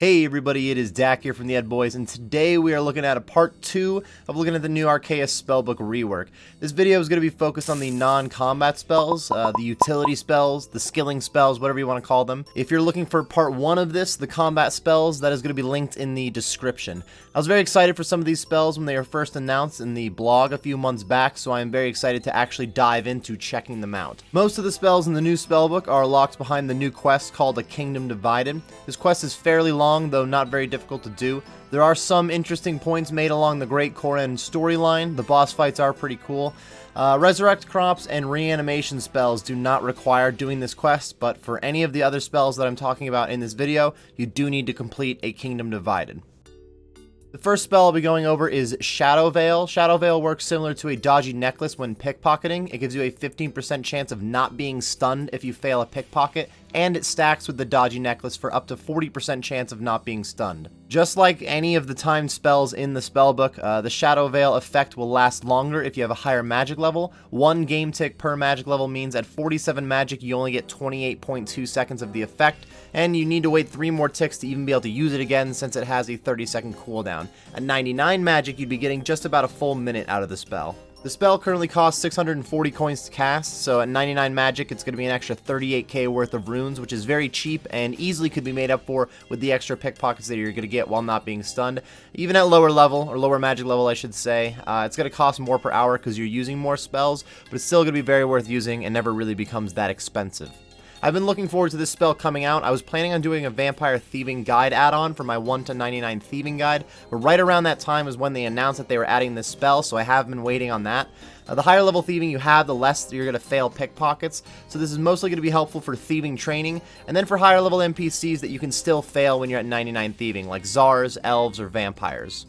Hey everybody, it is Dak here from the Ed Boys, and today we are looking at a part 2 of looking at the new Arceuus Spellbook rework. This video is going to be focused on the non-combat spells, the utility spells, the skilling spells, whatever you want to call them. If you're looking for part 1 of this, the combat spells, that is going to be linked in the description. I was very excited for some of these spells when they were first announced in the blog a few months back, so I am very excited to actually dive into checking them out. Most of the spells in the new spellbook are locked behind the new quest called A Kingdom Divided. This quest is fairly long, though not very difficult to do. There are some interesting points made along the Great Koran storyline. The boss fights are pretty cool. Resurrect crops and reanimation spells do not require doing this quest, but for any of the other spells that I'm talking about in this video, you do need to complete A Kingdom Divided. The first spell I'll be going over is Shadow Veil. Shadow Veil works similar to a dodgy necklace when pickpocketing. It gives you a 15% chance of not being stunned if you fail a pickpocket, and it stacks with the dodgy necklace for up to 40% chance of not being stunned. Just like any of the timed spells in the spellbook, the Shadow Veil effect will last longer if you have a higher magic level. 1 game tick per magic level means at 47 magic you only get 28.2 seconds of the effect, and you need to wait 3 more ticks to even be able to use it again since it has a 30-second cooldown. At 99 magic you'd be getting just about a full minute out of the spell. The spell currently costs 640 coins to cast, so at 99 magic it's going to be an extra 38k worth of runes, which is very cheap and easily could be made up for with the extra pickpockets that you're going to get while not being stunned. Even at lower level, or lower magic level I should say, it's going to cost more per hour because you're using more spells, but it's still going to be very worth using and never really becomes that expensive. I've been looking forward to this spell coming out. I was planning on doing a Vampire Thieving Guide add-on for my 1 to 99 Thieving Guide, but right around that time is when they announced that they were adding this spell, so I have been waiting on that. The higher level thieving you have, the less you're going to fail pickpockets, so this is mostly going to be helpful for thieving training, and then for higher level NPCs that you can still fail when you're at 99 thieving, like Czars, Elves, or Vampires.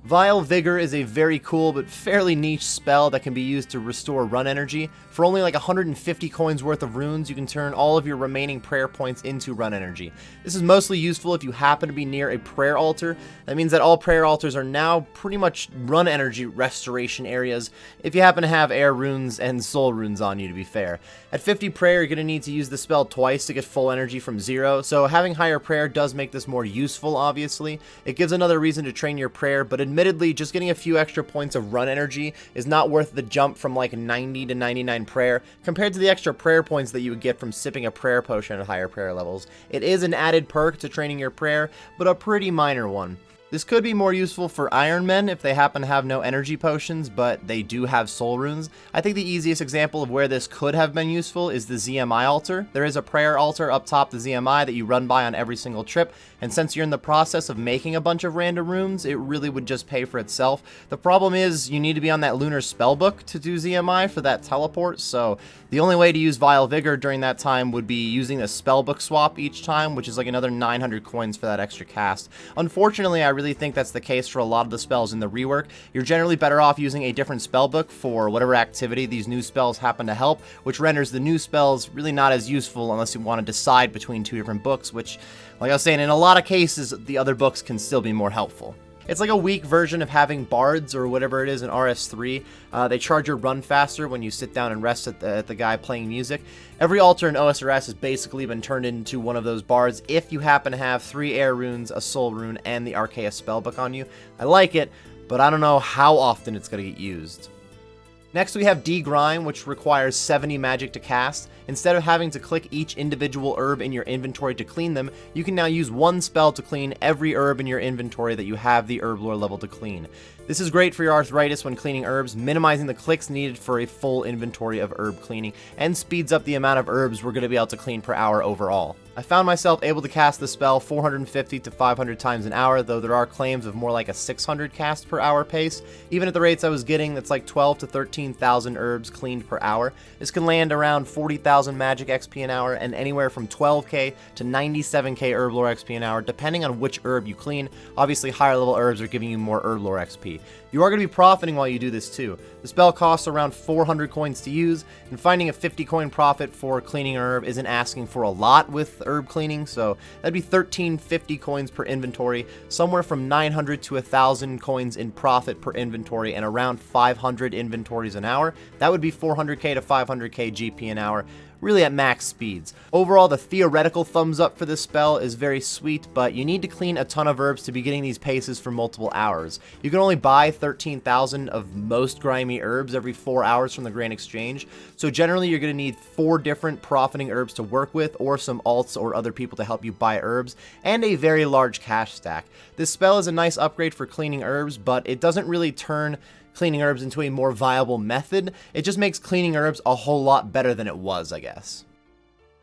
Vile Vigor is a very cool but fairly niche spell that can be used to restore run energy. For only like 150 coins worth of runes, you can turn all of your remaining prayer points into run energy. This is mostly useful if you happen to be near a prayer altar. That means that all prayer altars are now pretty much run energy restoration areas if you happen to have air runes and soul runes on you, to be fair. At 50 prayer, you're going to need to use the spell twice to get full energy from 0, so having higher prayer does make this more useful, obviously. It gives another reason to train your prayer, but admittedly, just getting a few extra points of run energy is not worth the jump from like 90 to 99 prayer compared to the extra prayer points that you would get from sipping a prayer potion at higher prayer levels. It is an added perk to training your prayer, but a pretty minor one. This could be more useful for Iron Men if they happen to have no energy potions, but they do have soul runes. I think the easiest example of where this could have been useful is the ZMI altar. There is a prayer altar up top the ZMI that you run by on every single trip, and since you're in the process of making a bunch of random runes, it really would just pay for itself. The problem is you need to be on that lunar spellbook to do ZMI for that teleport, so the only way to use Vile Vigor during that time would be using a spellbook swap each time, which is like another 900 coins for that extra cast. Unfortunately, I really think that's the case for a lot of the spells in the rework. You're generally better off using a different spellbook for whatever activity these new spells happen to help, which renders the new spells really not as useful unless you want to decide between 2 different books, which, like I was saying, in a lot of cases, the other books can still be more helpful. It's like a weak version of having bards or whatever it is in RS3. They charge your run faster when you sit down and rest at the guy playing music. Every altar in OSRS has basically been turned into one of those bards if you happen to have 3 air runes, a soul rune, and the Arceuus Spellbook on you. I like it, but I don't know how often it's going to get used. Next we have DGrime, which requires 70 magic to cast. Instead of having to click each individual herb in your inventory to clean them, you can now use 1 spell to clean every herb in your inventory that you have the herb lore level to clean. This is great for your arthritis when cleaning herbs, minimizing the clicks needed for a full inventory of herb cleaning, and speeds up the amount of herbs we're going to be able to clean per hour overall. I found myself able to cast the spell 450 to 500 times an hour, though there are claims of more like a 600 cast per hour pace. Even at the rates I was getting, that's like 12 to 13,000 herbs cleaned per hour. This can land around 40,000 magic XP an hour and anywhere from 12k to 97k herb lore XP an hour, depending on which herb you clean. Obviously, higher level herbs are giving you more herb lore XP. You are going to be profiting while you do this too. The spell costs around 400 coins to use, and finding a 50 coin profit for cleaning herb isn't asking for a lot with herb cleaning, so that'd be 1350 coins per inventory, somewhere from 900 to 1000 coins in profit per inventory, and around 500 inventories an hour. That would be 400k to 500k GP an hour. really at max speeds. Overall, the theoretical thumbs up for this spell is very sweet, but you need to clean a ton of herbs to be getting these paces for multiple hours. You can only buy 13,000 of most grimy herbs every 4 hours from the Grand Exchange, so generally you're going to need 4 different profiting herbs to work with, or some alts or other people to help you buy herbs, and a very large cash stack. This spell is a nice upgrade for cleaning herbs, but it doesn't really turn cleaning herbs into a more viable method. It just makes cleaning herbs a whole lot better than it was, I guess.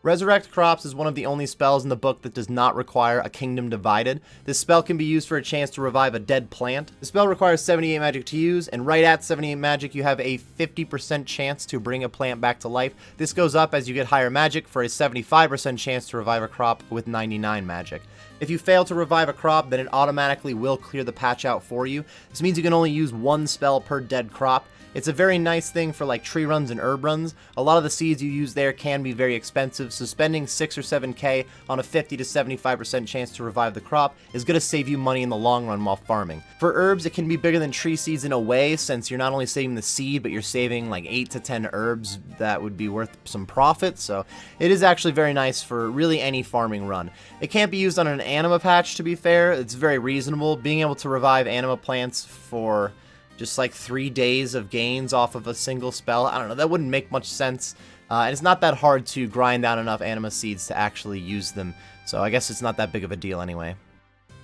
Resurrect Crops is one of the only spells in the book that does not require a Kingdom Divided. This spell can be used for a chance to revive a dead plant. The spell requires 78 magic to use, and right at 78 magic you have a 50% chance to bring a plant back to life. This goes up as you get higher magic for a 75% chance to revive a crop with 99 magic. If you fail to revive a crop, then it automatically will clear the patch out for you. This means you can only use 1 spell per dead crop. It's a very nice thing for like tree runs and herb runs. A lot of the seeds you use there can be very expensive, so spending 6 or 7k on a 50 to 75% chance to revive the crop is going to save you money in the long run while farming. For herbs, it can be bigger than tree seeds in a way, since you're not only saving the seed, but you're saving like 8 to 10 herbs that would be worth some profit, so it is actually very nice for really any farming run. It can't be used on an anima patch, to be fair. It's very reasonable. Being able to revive anima plants for just like 3 days of gains off of a single spell, I don't know, that wouldn't make much sense. And it's not that hard to grind down enough anima seeds to actually use them, so I guess it's not that big of a deal anyway.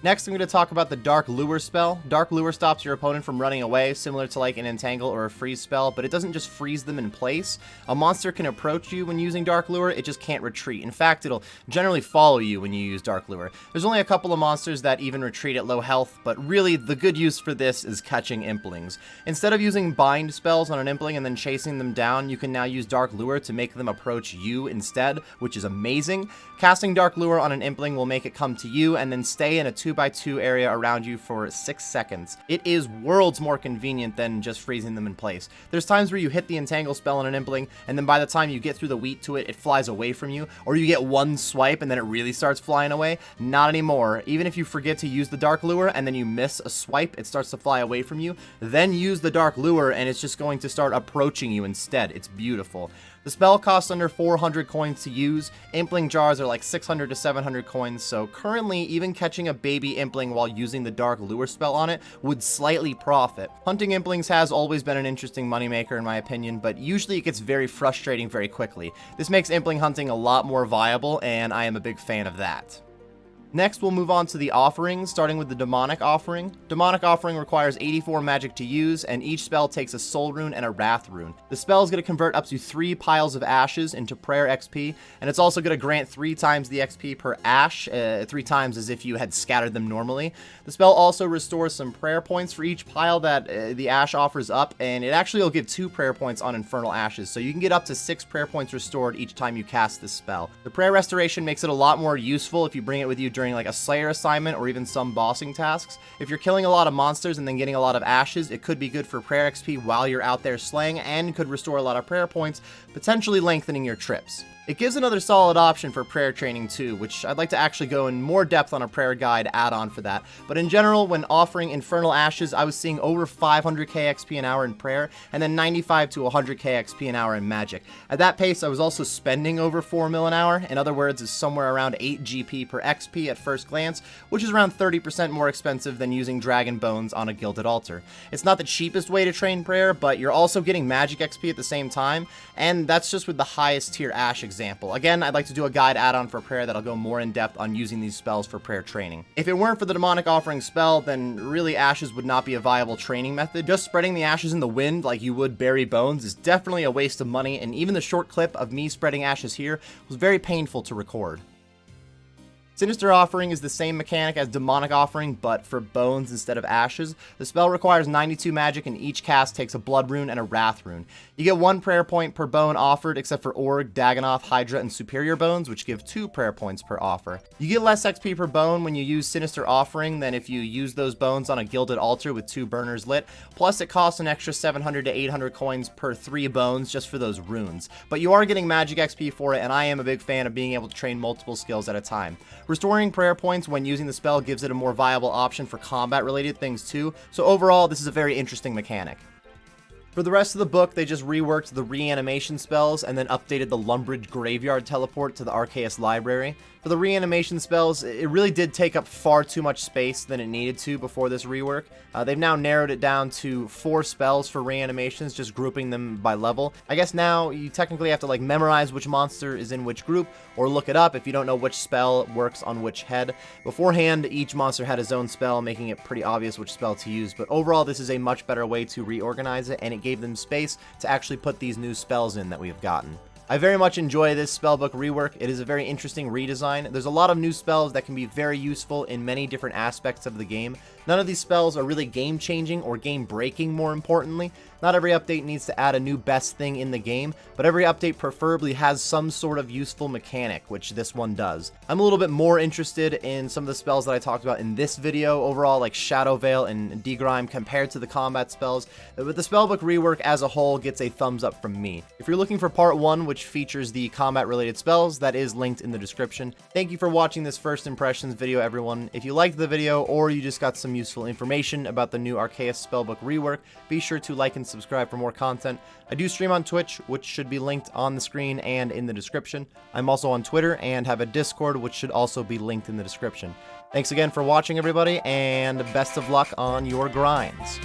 Next, I'm going to talk about the Dark Lure spell. Dark Lure stops your opponent from running away, similar to like an Entangle or a Freeze spell, but it doesn't just freeze them in place. A monster can approach you when using Dark Lure, it just can't retreat. In fact, it'll generally follow you when you use Dark Lure. There's only a couple of monsters that even retreat at low health, but really the good use for this is catching Implings. Instead of using bind spells on an Impling and then chasing them down, you can now use Dark Lure to make them approach you instead, which is amazing. Casting Dark Lure on an Impling will make it come to you and then stay in a 2x2 area around you for 6 seconds. It is worlds more convenient than just freezing them in place. There's times where you hit the Entangle spell on an Impling, and then by the time you get through the wheat to it, it flies away from you, or you get one swipe and then it really starts flying away. Not anymore. Even if you forget to use the Dark Lure and then you miss a swipe, it starts to fly away from you. Then use the Dark Lure and it's just going to start approaching you instead. It's beautiful. The spell costs under 400 coins to use. Impling jars are like 600 to 700 coins, so currently even catching a baby Impling while using the Dark Lure spell on it would slightly profit. Hunting Implings has always been an interesting moneymaker in my opinion, but usually it gets very frustrating very quickly. This makes Impling hunting a lot more viable, and I am a big fan of that. Next, we'll move on to the offerings, starting with the Demonic Offering. Demonic Offering requires 84 magic to use, and each spell takes a Soul Rune and a Wrath Rune. The spell is going to convert up to 3 piles of ashes into prayer XP, and it's also going to grant 3 times the XP per ash, 3 times as if you had scattered them normally. The spell also restores some prayer points for each pile that the ash offers up, and it actually will give 2 prayer points on Infernal Ashes, so you can get up to 6 prayer points restored each time you cast this spell. The prayer restoration makes it a lot more useful if you bring it with you during like a Slayer assignment or even some bossing tasks. If you're killing a lot of monsters and then getting a lot of ashes, it could be good for prayer XP while you're out there slaying, and could restore a lot of prayer points, potentially lengthening your trips. It gives another solid option for prayer training too, which I'd like to actually go in more depth on a prayer guide add-on for that. But in general, when offering Infernal Ashes, I was seeing over 500k XP an hour in prayer, and then 95 to 100k XP an hour in magic. At that pace, I was also spending over 4 mil an hour. In other words, is somewhere around 8 GP per XP at first glance, which is around 30% more expensive than using Dragon Bones on a Gilded Altar. It's not the cheapest way to train prayer, but you're also getting magic XP at the same time, and that's just with the highest tier Ash example. Again, I'd like to do a guide add-on for prayer that'll go more in depth on using these spells for prayer training. If it weren't for the Demonic Offering spell, then really ashes would not be a viable training method. Just spreading the ashes in the wind like you would bury bones is definitely a waste of money, and even the short clip of me spreading ashes here was very painful to record. Sinister Offering is the same mechanic as Demonic Offering, but for bones instead of ashes. The spell requires 92 magic, and each cast takes a Blood Rune and a Wrath Rune. You get 1 prayer point per bone offered, except for Org, Dagonoth, Hydra, and Superior bones, which give 2 prayer points per offer. You get less XP per bone when you use Sinister Offering than if you use those bones on a Gilded Altar with 2 burners lit, plus it costs an extra 700 to 800 coins per 3 bones just for those runes. But you are getting magic XP for it, and I am a big fan of being able to train multiple skills at a time. Restoring prayer points when using the spell gives it a more viable option for combat-related things too, so overall, this is a very interesting mechanic. For the rest of the book, they just reworked the reanimation spells and then updated the Lumbridge Graveyard teleport to the Arceuus library. For the reanimation spells, it really did take up far too much space than it needed to before this rework. They've now narrowed it down to 4 spells for reanimations, just grouping them by level. I guess now you technically have to like memorize which monster is in which group, or look it up if you don't know which spell works on which head. Beforehand, each monster had his own spell, making it pretty obvious which spell to use, but overall this is a much better way to reorganize it, and it gave them space to actually put these new spells in that we have gotten. I very much enjoy this spellbook rework. It is a very interesting redesign. There's a lot of new spells that can be very useful in many different aspects of the game. None of these spells are really game-changing or game-breaking, more importantly. Not every update needs to add a new best thing in the game, but every update preferably has some sort of useful mechanic, which this one does. I'm a little bit more interested in some of the spells that I talked about in this video, overall, like Shadow Veil and DGrime compared to the combat spells, but the spellbook rework as a whole gets a thumbs up from me. If you're looking for part 1, which features the combat-related spells, that is linked in the description. Thank you for watching this first impressions video, everyone. If you liked the video, or you just got some useful information about the new Arceuus Spellbook rework, be sure to like and subscribe for more content. I do stream on Twitch, which should be linked on the screen and in the description. I'm also on Twitter and have a Discord, which should also be linked in the description. Thanks again for watching, everybody, and best of luck on your grinds.